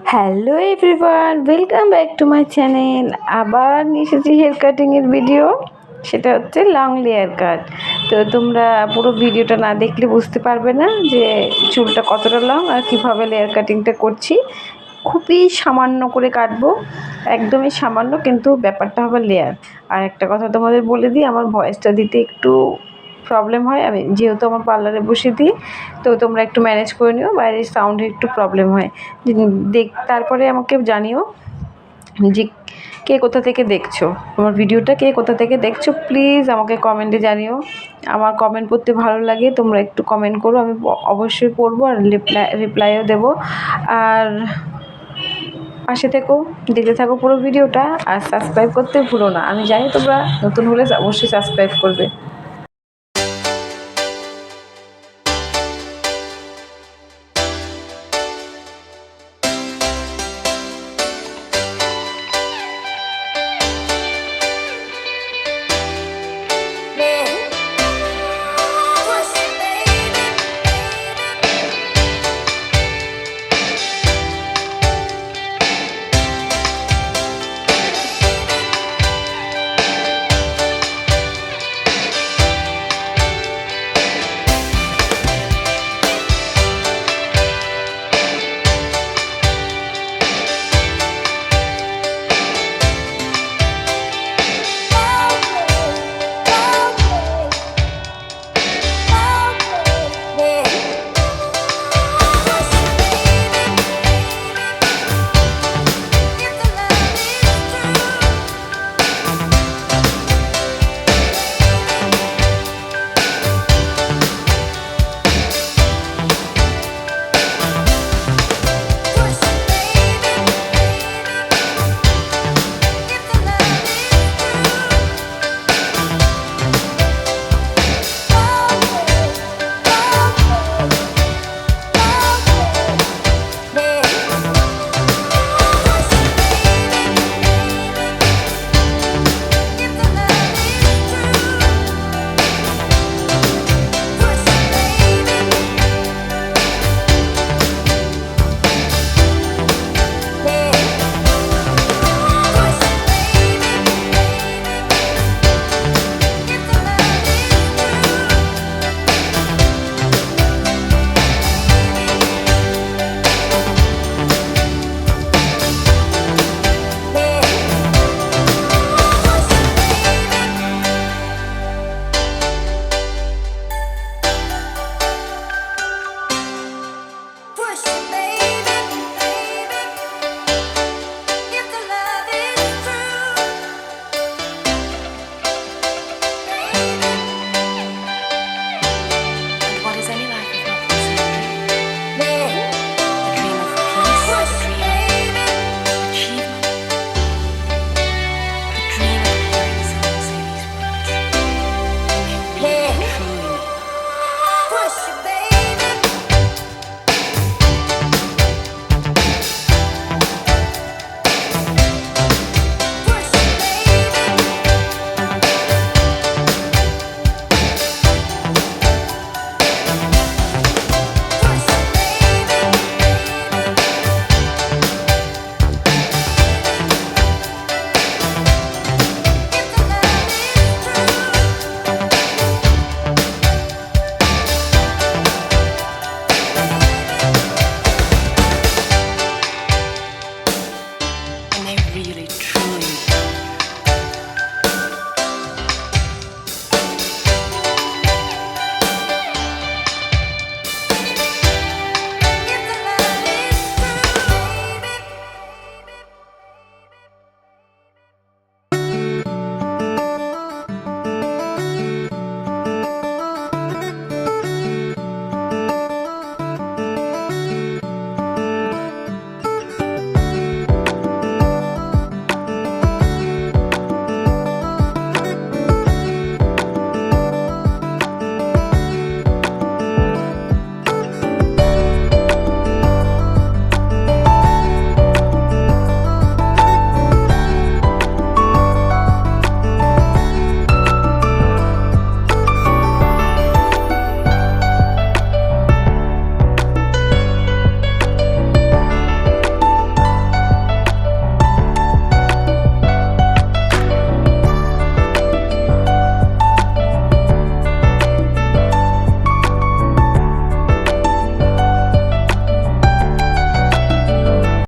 Hello everyone, welcome back to my channel. আবার নিয়ে এসেছি হেয়ার কাটিংয়ের ভিডিও, সেটা হচ্ছে লং লেয়ার কাট। তো তোমরা পুরো ভিডিওটা না দেখলে বুঝতে পারবে না যে চুলটা কতটা লং আর কীভাবে লেয়ার কাটিংটা করছি। খুবই সামান্য করে কাটবো, একদমই সামান্য, কিন্তু ব্যাপারটা হবে লেয়ার। আর একটা কথা তোমাদের বলে দিই, আমার ভয়েসটা দিতে একটু প্রবলেম হয়, আমি যেহেতু আমার পার্লারে বসে দিই, তো তোমরা একটু ম্যানেজ করে নিও, বাইরের সাউন্ডে একটু প্রবলেম হয়। তারপরে আমাকে জানিও যে কে কোথা থেকে দেখছো আমার ভিডিওটা, কে কোথা থেকে দেখছো, প্লিজ আমাকে কমেন্টে জানিও। আমার কমেন্ট পড়তে ভালো লাগে, তোমরা একটু কমেন্ট করো, আমি অবশ্যই পড়বো আর রিপ্লাইও দেবো। আর পাশে থেকো, দেখতে থাকো পুরো ভিডিওটা, আর সাবস্ক্রাইব করতে ভুলো না। আমি জানি তোমরা নতুন হলে অবশ্যই সাবস্ক্রাইব করবে।